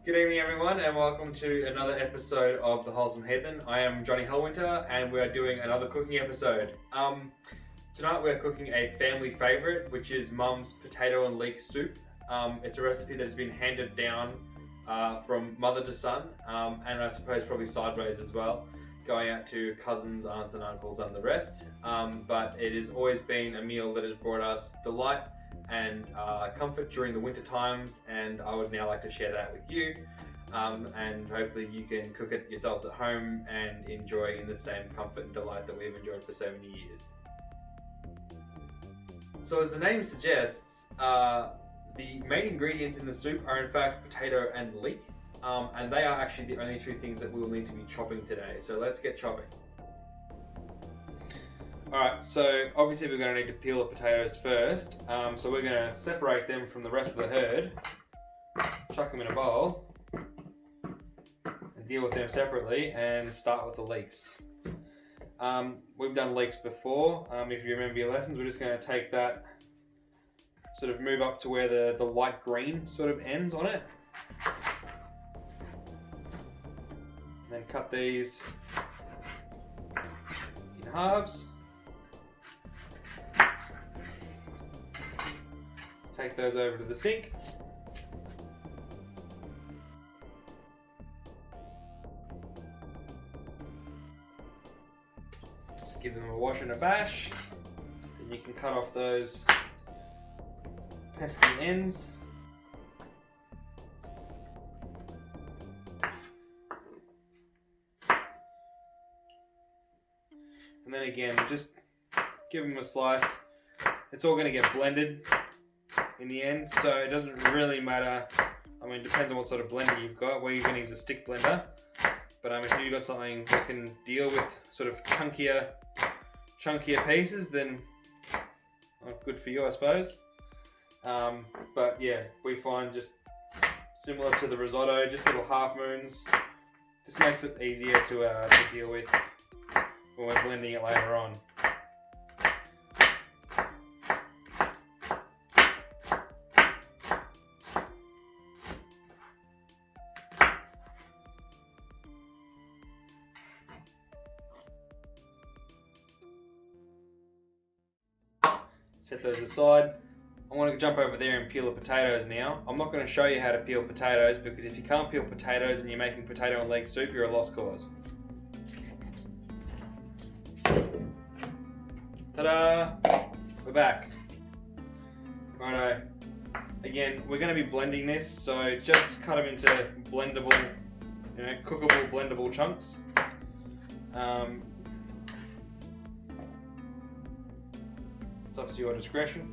Good evening everyone and welcome to another episode of The Wholesome Heathen. I am Johnny Hellwinter and we are doing another cooking episode. Tonight we're cooking a family favourite, which is Mum's potato and leek soup. It's a recipe that's been handed down from mother to son, and I suppose probably sideways as well, going out to cousins, aunts and uncles and the rest. But it has always been a meal that has brought us delight and comfort during the winter times, and I would now like to share that with you, and hopefully you can cook it yourselves at home and enjoy in the same comfort and delight that we've enjoyed for so many years. So as the name suggests, the main ingredients in the soup are in fact potato and leek, and they are actually the only two things that we will need to be chopping today, so let's get chopping. Alright, so obviously we're going to need to peel the potatoes first, so we're going to separate them from the rest of the herd, chuck them in a bowl, and deal with them separately, and start with the leeks. We've done leeks before. If you remember your lessons, we're just going to take that, sort of move up to where the light green sort of ends on it, and then cut these in halves. Take those over to the sink. Just give them a wash and a bash. Then you can cut off those pesky ends. And then again, just give them a slice. It's all going to get blended in the end, so it doesn't really matter. I mean, it depends on what sort of blender you've got, where you're going to use a stick blender. But if you've got something that can deal with sort of chunkier pieces, then good for you, I suppose. But yeah, we find just similar to the risotto, just little half moons. Just makes it easier to deal with when we're blending it later on. Set those aside. I want to jump over there and peel the potatoes now. I'm not going to show you how to peel potatoes because if you can't peel potatoes and you're making potato and leek soup, you're a lost cause. Ta-da! We're back. Righto. Again, we're going to be blending this, so just cut them into blendable, cookable, blendable chunks. It's up to your discretion.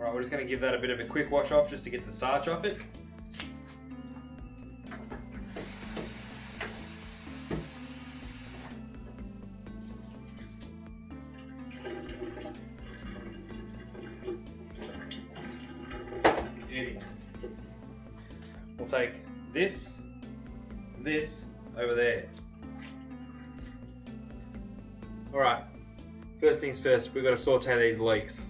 Right, we're just going to give that a bit of a quick wash off just to get the starch off it. We'll take this over there. Alright, first things first, we've got to saute these leeks.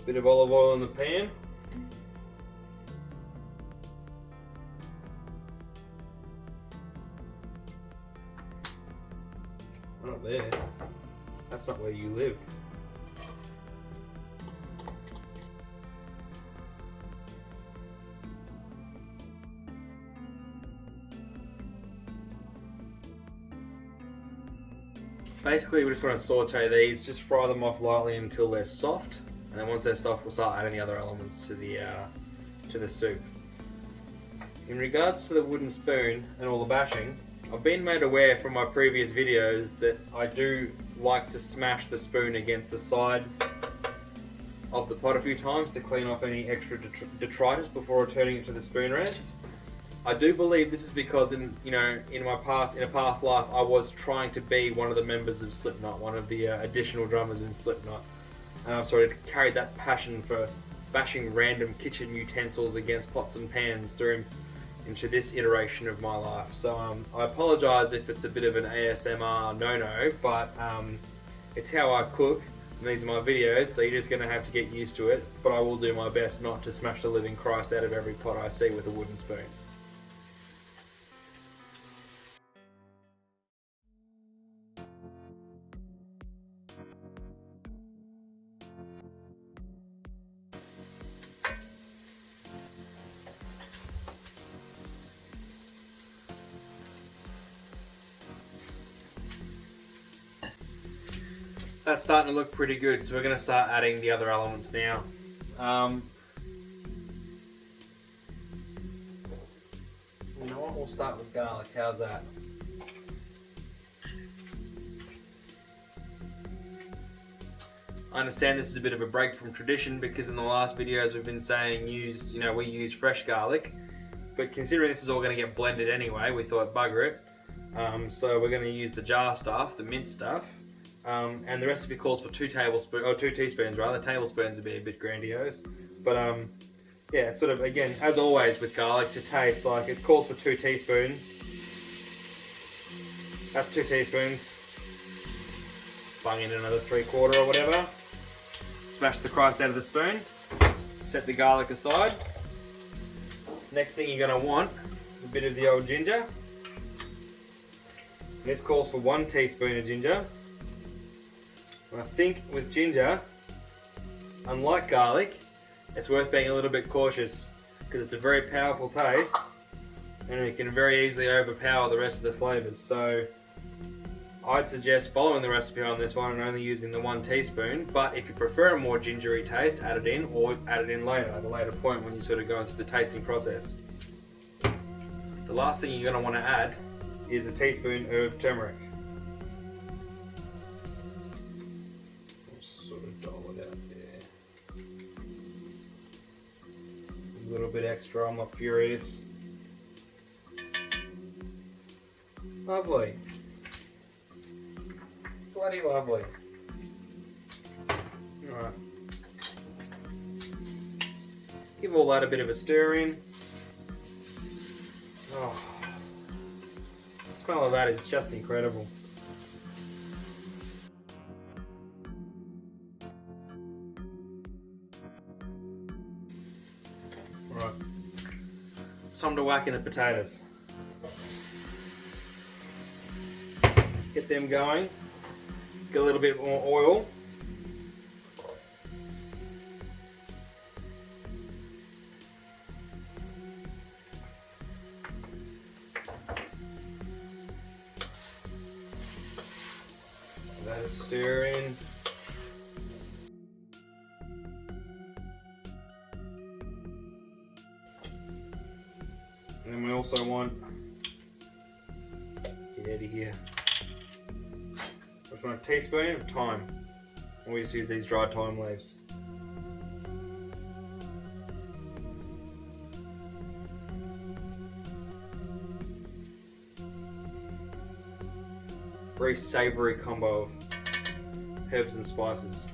Bit of olive oil in the pan. Not there. That's not where you live. Basically, we just want to saute these, just fry them off lightly until they're soft. And then once they're soft, we'll start adding the other elements to the soup. In regards to the wooden spoon and all the bashing, I've been made aware from my previous videos that I do like to smash the spoon against the side of the pot a few times to clean off any extra detritus before returning it to the spoon rest. I do believe this is because in a past life I was trying to be one of the members of Slipknot, one of the additional drummers in Slipknot, and I've sort of carried that passion for bashing random kitchen utensils against pots and pans through into this iteration of my life. So I apologise if it's a bit of an ASMR no-no, but it's how I cook, and these are my videos, so you're just going to have to get used to it, but I will do my best not to smash the living Christ out of every pot I see with a wooden spoon. That's starting to look pretty good, so we're going to start adding the other elements now. You know what, we'll start with garlic, how's that? I understand this is a bit of a break from tradition because in the last videos we've been saying we use fresh garlic, but considering this is all going to get blended anyway, we thought bugger it. So we're going to use the jar stuff, the minced stuff. And the recipe calls for 2 teaspoons rather. Tablespoons would be a bit grandiose, but yeah, it's sort of, again, as always with garlic, to taste, like it calls for 2 teaspoons. That's 2 teaspoons. Bung in another 3/4 or whatever. Smash the Christ out of the spoon. Set the garlic aside. Next thing you're going to want is a bit of the old ginger. This calls for 1 teaspoon of ginger. And I think with ginger, unlike garlic, it's worth being a little bit cautious because it's a very powerful taste and it can very easily overpower the rest of the flavours. So I'd suggest following the recipe on this one and only using the 1 teaspoon, but if you prefer a more gingery taste, add it in, or add it in later, at a later point when you're sort of going through the tasting process. The last thing you're going to want to add is a teaspoon of turmeric. A little bit extra, I'm not furious. Lovely. Bloody lovely. Alright. Give all that a bit of a stir in. Oh, the smell of that is just incredible. Right, it's time to whack in the potatoes. Get them going. Get a little bit more oil. Let it stir in. And then we also want, get out of here, we just want a teaspoon of thyme. And we just use these dried thyme leaves. Very savoury combo of herbs and spices.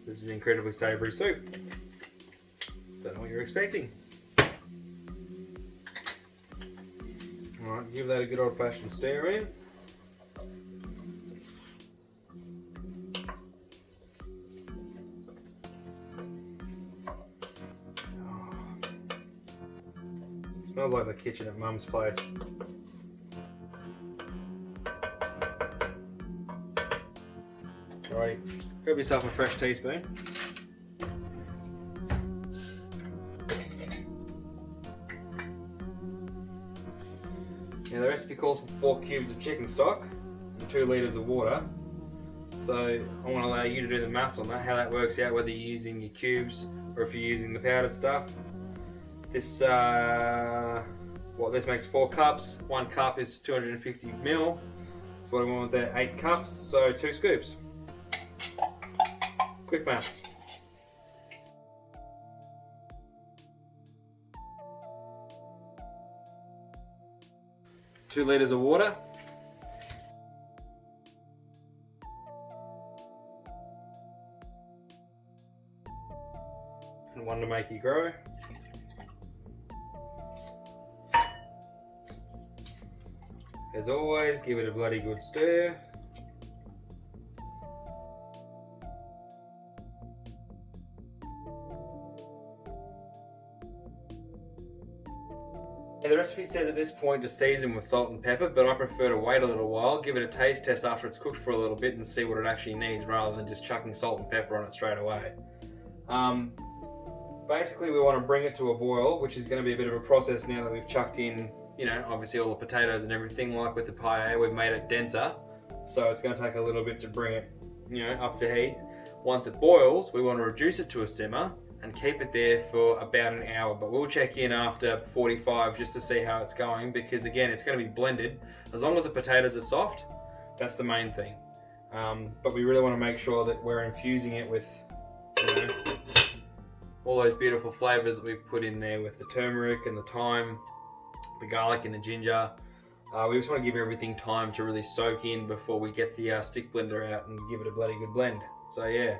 This is incredibly savoury soup. Don't know what you're expecting. Alright, give that a good old fashioned stir in. Oh. Smells like the kitchen at Mum's place. Alright, grab yourself a fresh teaspoon. Now the recipe calls for 4 cubes of chicken stock and 2 litres of water. So I want to allow you to do the maths on that, how that works out, whether you're using your cubes or if you're using the powdered stuff. This Well, this makes 4 cups. 1 cup is 250 ml. That's what I want with that. 8 cups, so 2 scoops. Quick maths. Two litres of water. And 1 to make you grow. As always, give it a bloody good stir. The recipe says at this point to season with salt and pepper, but I prefer to wait a little while, give it a taste test after it's cooked for a little bit and see what it actually needs rather than just chucking salt and pepper on it straight away. Basically we want to bring it to a boil, which is going to be a bit of a process now that we've chucked in, you know, obviously all the potatoes and everything. Like with the paella, we've made it denser, so it's going to take a little bit to bring it, you know, up to heat. Once it boils, we want to reduce it to a simmer and keep it there for about an hour, but we'll check in after 45 just to see how it's going, because again, it's going to be blended. As long as the potatoes are soft, that's the main thing. But we really want to make sure that we're infusing it with, you know, all those beautiful flavors that we've put in there with the turmeric and the thyme, the garlic and the ginger. We just want to give everything time to really soak in before we get the stick blender out and give it a bloody good blend. So yeah,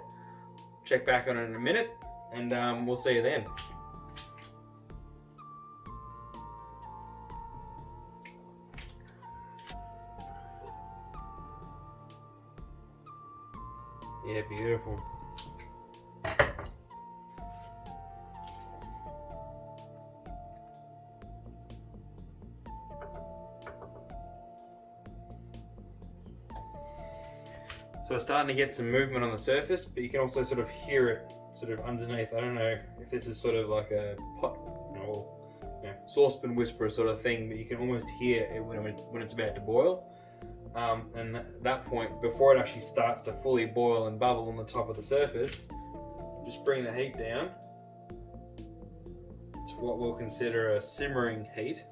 check back on it in a minute, and we'll see you then. Yeah, beautiful. So we're starting to get some movement on the surface, but you can also sort of hear it sort of underneath. I don't know if this is sort of like a pot, you know, saucepan whisperer sort of thing, but you can almost hear it when it's about to boil. And at that point, before it actually starts to fully boil and bubble on the top of the surface, just bring the heat down to what we'll consider a simmering heat.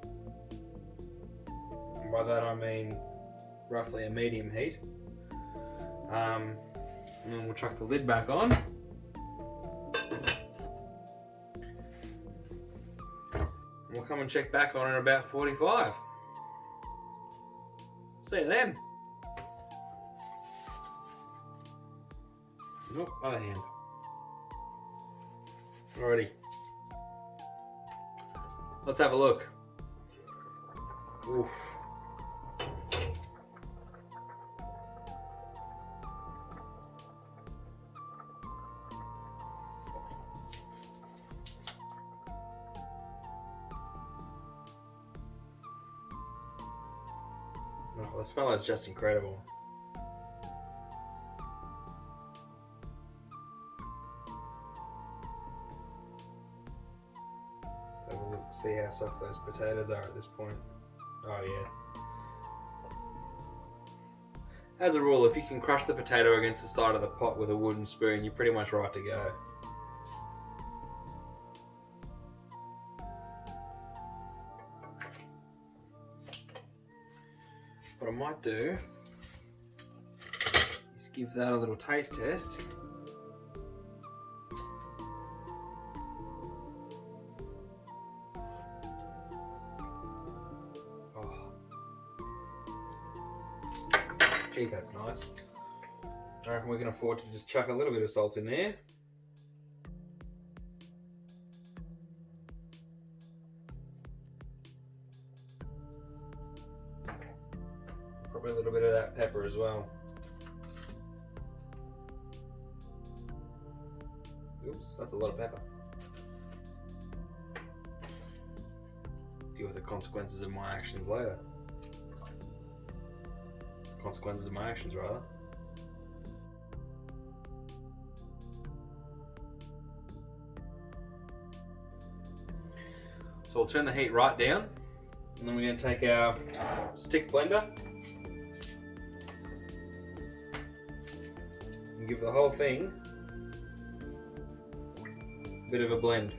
And by that I mean roughly a medium heat. And then we'll chuck the lid back on. We'll come and check back on in about 45. See you then. Nope, other hand. Alrighty. Let's have a look. Oof. Oh, the smell is just incredible. So we'll look, see how soft those potatoes are at this point. Oh yeah. As a rule, if you can crush the potato against the side of the pot with a wooden spoon, you're pretty much right to go. What I might do is give that a little taste test. Oh. Geez, that's nice. I reckon we can afford to just chuck a little bit of salt in there. Probably a little bit of that pepper as well. Oops, that's a lot of pepper. Deal with the consequences of my actions later. Consequences of my actions, rather. So we'll turn the heat right down, and then we're going to take our stick blender and give the whole thing a bit of a blend.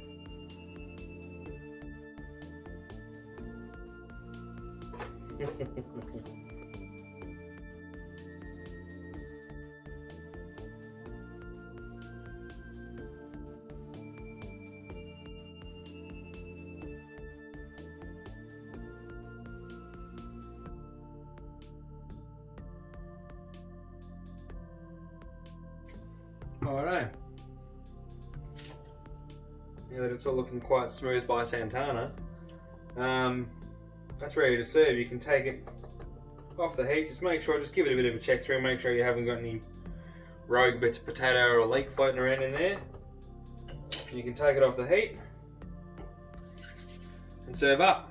Alright. Now that it's all looking quite smooth by Santana, that's ready to serve. You can take it off the heat. Just give it a bit of a check through. Make sure you haven't got any rogue bits of potato or leek floating around in there. You can take it off the heat and serve up.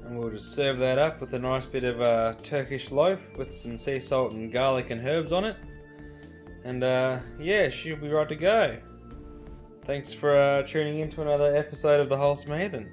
And we'll just serve that up with a nice bit of Turkish loaf with some sea salt and garlic and herbs on it. And yeah, she'll be right to go. Thanks for tuning in to another episode of The Wholesome Heathen.